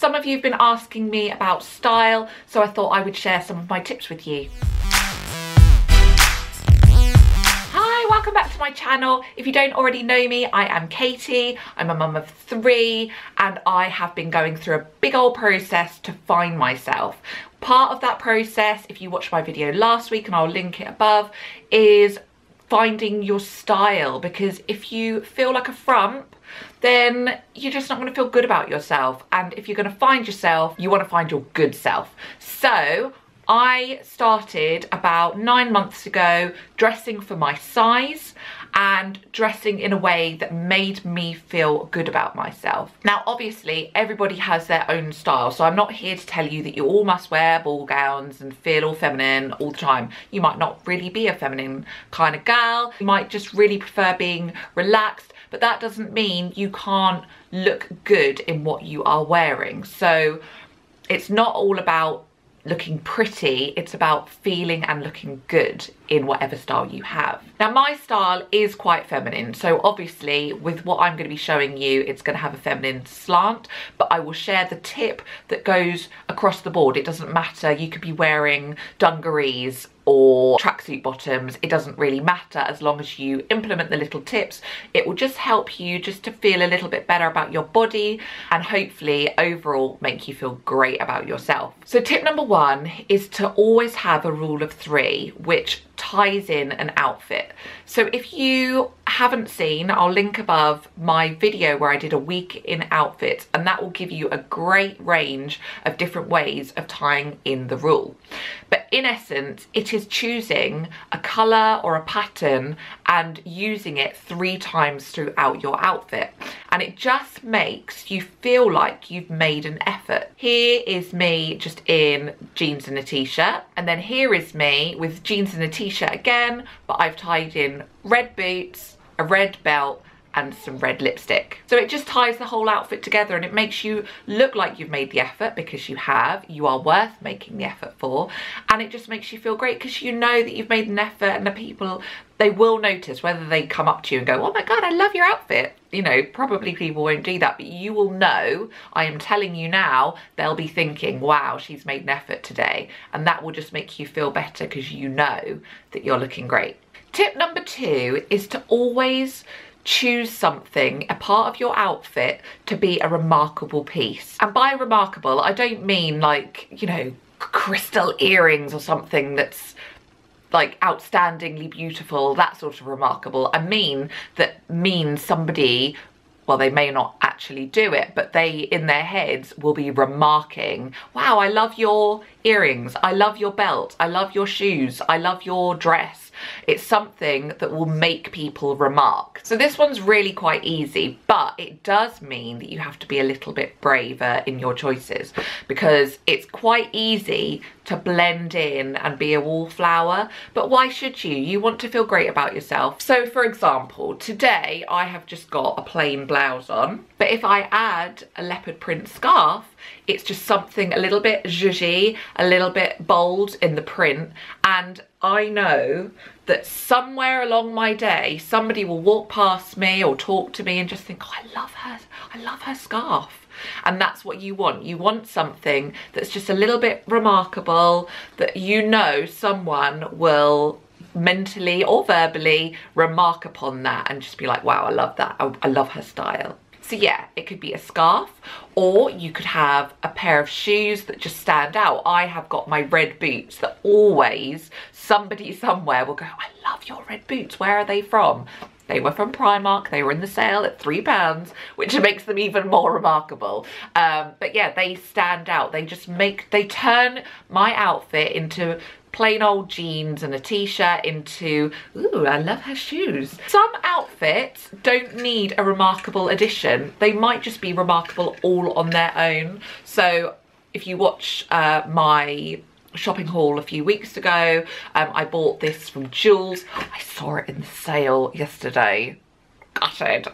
Some of you have been asking me about style, so I thought I would share some of my tips with you. Hi, welcome back to my channel. If you don't already know me, I am Katie. I'm a mum of 3 and I have been going through a big old process to find myself. Part of that process, if you watched my video last week, and I'll link it above, is finding your style, because if you feel like a frump, then you're just not going to feel good about yourself. And if you're going to find yourself, you want to find your good self. So I started about 9 months ago dressing for my size and dressing in a way that made me feel good about myself. Now, obviously, everybody has their own style, so I'm not here to tell you that you all must wear ball gowns and feel all feminine all the time. You might not really be a feminine kind of girl. You might just really prefer being relaxed, but that doesn't mean you can't look good in what you are wearing. So it's not all about looking pretty, it's about feeling and looking good in whatever style you have. Now, my style is quite feminine, so obviously with what I'm going to be showing you, it's going to have a feminine slant, but I will share the tip that goes across the board. It doesn't matter, you could be wearing dungarees or tracksuit bottoms, it doesn't really matter as long as you implement the little tips. It will just help you just to feel a little bit better about your body and hopefully overall make you feel great about yourself. So tip number 1 is to always have a rule of 3, which ties in an outfit. So if you haven't seen, I'll link above my video where I did a week in outfits, and that will give you a great range of different ways of tying in the rule. But in essence, it is choosing a colour or a pattern and using it 3 times throughout your outfit. And it just makes you feel like you've made an effort. Here is me just in jeans and a t-shirt, and then here is me with jeans and a t-shirt again, but I've tied in red boots, a red belt, and some red lipstick. So it just ties the whole outfit together, and it makes you look like you've made the effort, because you have. You are worth making the effort for, and it just makes you feel great because you know that you've made an effort, and the people, they will notice, whether they come up to you and go, oh my god, I love your outfit. You know, probably people won't do that, but you will know, I am telling you now, they'll be thinking, wow, she's made an effort today, and that will just make you feel better because you know that you're looking great. Tip number 2 is to always choose something, a part of your outfit, to be a remarkable piece. And by remarkable, I don't mean like, you know, crystal earrings or something that's like outstandingly beautiful, that sort of remarkable. I mean that means somebody, well, they may not actually do it, but they in their heads will be remarking, wow, I love your earrings, I love your belt, I love your shoes, I love your dress. It's something that will make people remark. So this one's really quite easy, but it does mean that you have to be a little bit braver in your choices, because it's quite easy to blend in and be a wallflower, but why should you? You want to feel great about yourself. So for example, today I have just got a plain blouse on, but if I add a leopard print scarf, it's just something a little bit zhuzhy, a little bit bold in the print, and I know that somewhere along my day, somebody will walk past me or talk to me and just think, oh, I love her scarf. And that's what you want. You want something that's just a little bit remarkable, that you know someone will mentally or verbally remark upon that and just be like, wow, I love that. I love her style. So yeah, it could be a scarf, or you could have a pair of shoes that just stand out. I have got my red boots that always somebody somewhere will go, I love your red boots. Where are they from? They were from Primark. They were in the sale at £3, which makes them even more remarkable. But yeah, they stand out. They just they turn my outfit into plain old jeans and a t-shirt into, ooh, I love her shoes. Some outfits don't need a remarkable addition. They might just be remarkable all on their own. So if you watch my shopping haul a few weeks ago, I bought this from Lils. I saw it in the sale yesterday. Gutted.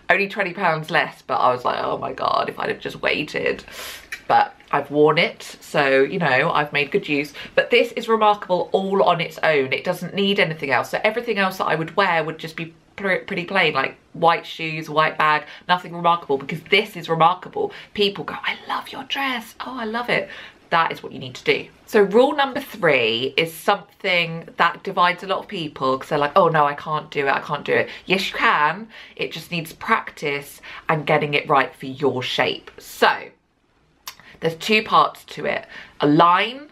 Only £20 less, but I was like, oh my god, if I'd have just waited. But I've worn it, so, you know, I've made good use. But this is remarkable all on its own. It doesn't need anything else. So everything else that I would wear would just be pretty plain, like white shoes, white bag, nothing remarkable, because this is remarkable. People go, I love your dress. Oh, I love it. That is what you need to do. So rule number 3 is something that divides a lot of people, because they're like, oh no, I can't do it, I can't do it. Yes, you can. It just needs practice and getting it right for your shape. So there's 2 parts to it, a line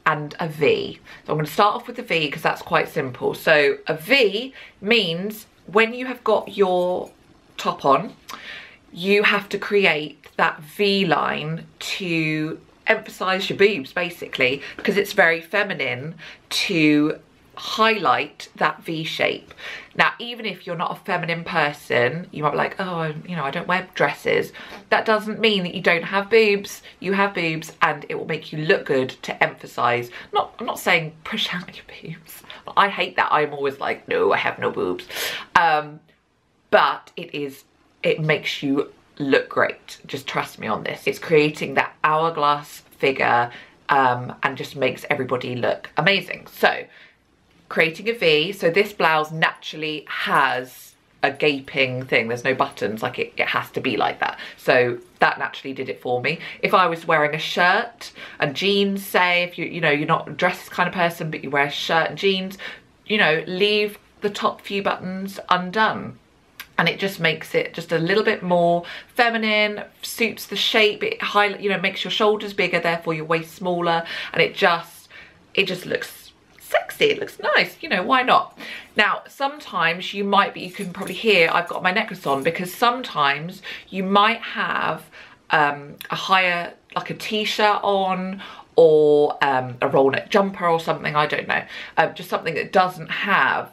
and a V. So I'm going to start off with the V because that's quite simple. So a V means when you have got your top on, you have to create that V line to emphasize your boobs, basically, because it's very feminine to highlight that V shape. Now, even if you're not a feminine person, you might be like, oh, you know, I don't wear dresses. That doesn't mean that you don't have boobs. You have boobs, and it will make you look good to emphasize. I'm not saying push out your boobs. I hate that. I'm always like, no, I have no boobs. But it makes you look great. Just trust me on this. It's creating that hourglass figure and just makes everybody look amazing. So creating a V. So this blouse naturally has a gaping thing. There's no buttons, like it has to be like that. So that naturally did it for me. If I was wearing a shirt and jeans, say, if you know, you're not a dress kind of person, but you wear a shirt and jeans, you know, leave the top few buttons undone. And it just makes it just a little bit more feminine, suits the shape. It you know, makes your shoulders bigger, therefore your waist smaller, and it just looks sexy. It looks nice. You know, why not? Now, sometimes you can probably hear I've got my necklace on, because sometimes you might have a higher, like a t-shirt on, or a roll neck jumper or something. I don't know, just something that doesn't have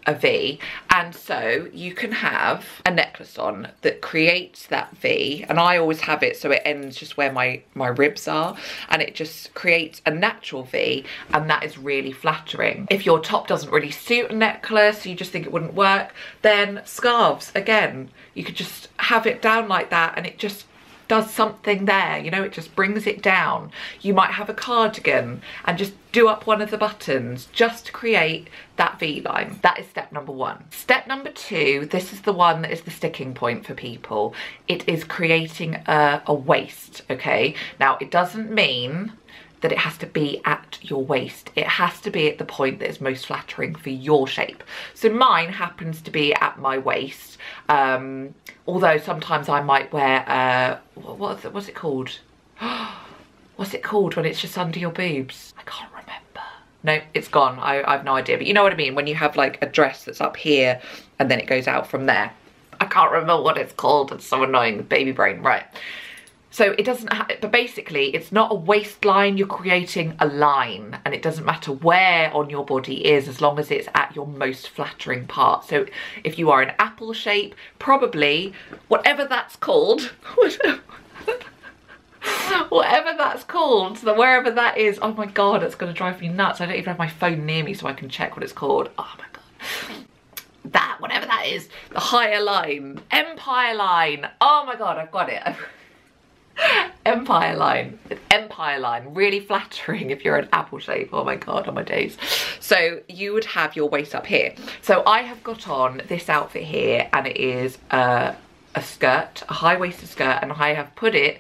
a V, and so you can have a necklace on that creates that V, and I always have it so it ends just where my ribs are, and it just creates a natural V, and that is really flattering. If your top doesn't really suit a necklace, you just think it wouldn't work, then scarves, again, you could just have it down like that, and it just does something there, you know, it just brings it down. You might have a cardigan and just do up one of the buttons just to create that V line. That is step number 1. Step number 2, this is the one that is the sticking point for people. It is creating a waist, okay? Now, it doesn't mean that it has to be at your waist. It has to be at the point that is most flattering for your shape. So mine happens to be at my waist, although sometimes I might wear, what's it called? What's it called when it's just under your boobs? I can't remember. No, it's gone. I've no idea, but you know what I mean? When you have like a dress that's up here and then it goes out from there. I can't remember what it's called. It's so annoying, baby brain, right? So it doesn't have, but basically it's not a waistline, you're creating a line, and it doesn't matter where on your body is as long as it's at your most flattering part. So if you are an apple shape, probably whatever that's called, whatever that's called, so wherever that is, oh my God, it's gonna drive me nuts. I don't even have my phone near me so I can check what it's called. Oh my God. That, whatever that is, the higher line, empire line. Oh my God, I've got it. Empire line, really flattering if you're an apple shape. Oh my God, oh my days. So you would have your waist up here. So I have got on this outfit here, and it is a skirt, a high-waisted skirt, and I have put it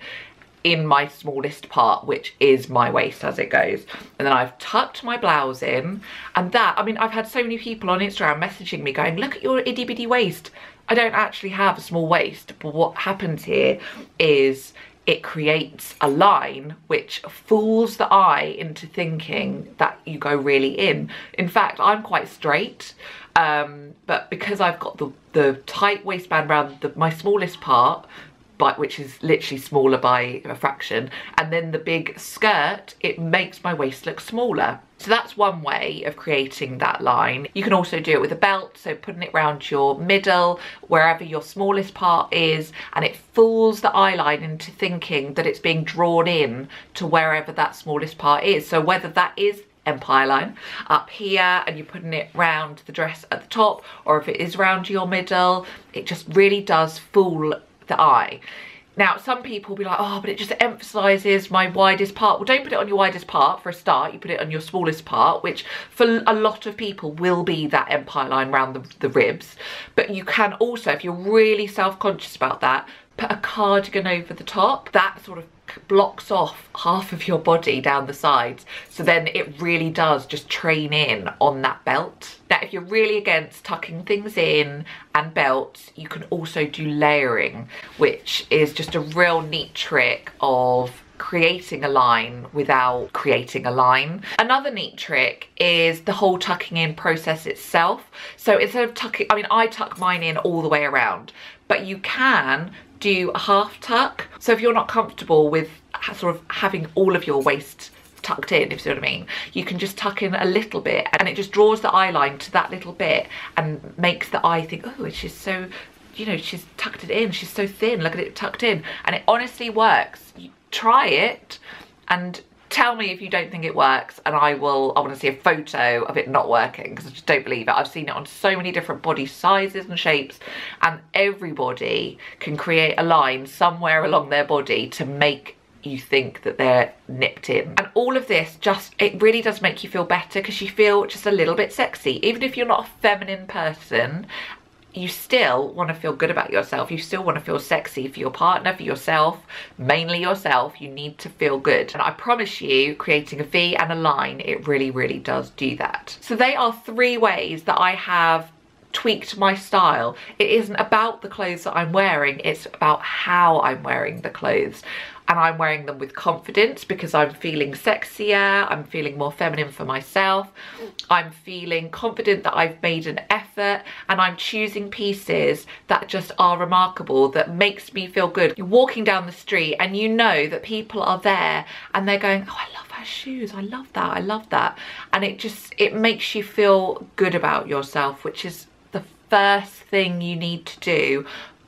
in my smallest part, which is my waist as it goes. And then I've tucked my blouse in, and that, I mean, I've had so many people on Instagram messaging me going, look at your itty bitty waist. I don't actually have a small waist, but what happens here is it creates a line which fools the eye into thinking that you go really in. In fact, I'm quite straight, but because I've got the tight waistband around my smallest part, which is literally smaller by a fraction, and then the big skirt, it makes my waist look smaller. So that's one way of creating that line. You can also do it with a belt, so putting it around your middle, wherever your smallest part is, and it fools the eye line into thinking that it's being drawn in to wherever that smallest part is. So whether that is empire line up here and you're putting it round the dress at the top, or if it is round your middle, it just really does fool the eye. Now, some people will be like, oh, but it just emphasises my widest part. Well, don't put it on your widest part for a start. You put it on your smallest part, which for a lot of people will be that empire line around the ribs. But you can also, if you're really self-conscious about that, put a cardigan over the top. That sort of blocks off half of your body down the sides, so then it really does just train in on that belt. Now, if you're really against tucking things in and belts, you can also do layering, which is just a real neat trick of creating a line without creating a line. Another neat trick is the whole tucking in process itself. So instead of tucking, I mean, I tuck mine in all the way around, but you can do a half tuck. So if you're not comfortable with sort of having all of your waist tucked in, if you see what I mean, you can just tuck in a little bit, and it just draws the eye line to that little bit and makes the eye think, oh, she's so, you know, she's tucked it in, she's so thin, look at it tucked in. And it honestly works. You try it and tell me if you don't think it works, and I want to see a photo of it not working, because I just don't believe it. I've seen it on so many different body sizes and shapes, and everybody can create a line somewhere along their body to make you think that they're nipped in. And all of this just, it really does make you feel better, because you feel just a little bit sexy. Even if you're not a feminine person, you still want to feel good about yourself. You still want to feel sexy for your partner, for yourself, mainly yourself. You need to feel good. And I promise you, creating a V and a line, it really, really does do that. So they are 3 ways that I have tweaked my style. It isn't about the clothes that I'm wearing, it's about how I'm wearing the clothes. And I'm wearing them with confidence because I'm feeling sexier, I'm feeling more feminine for myself, I'm feeling confident that I've made an effort, and I'm choosing pieces that just are remarkable, that makes me feel good. You're walking down the street and you know that people are there and they're going, oh, I love her shoes, I love that, I love that. And it makes you feel good about yourself, which is the first thing you need to do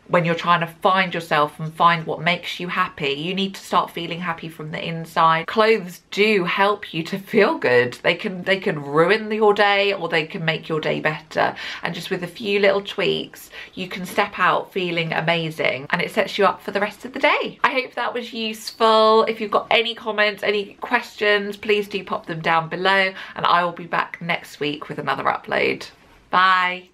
when you're trying to find yourself and find what makes you happy. You need to start feeling happy from the inside. Clothes do help you to feel good. They can ruin your day, or they can make your day better. And just with a few little tweaks, you can step out feeling amazing, and it sets you up for the rest of the day. I hope that was useful. If you've got any comments, any questions, please do pop them down below, and I will be back next week with another upload. Bye.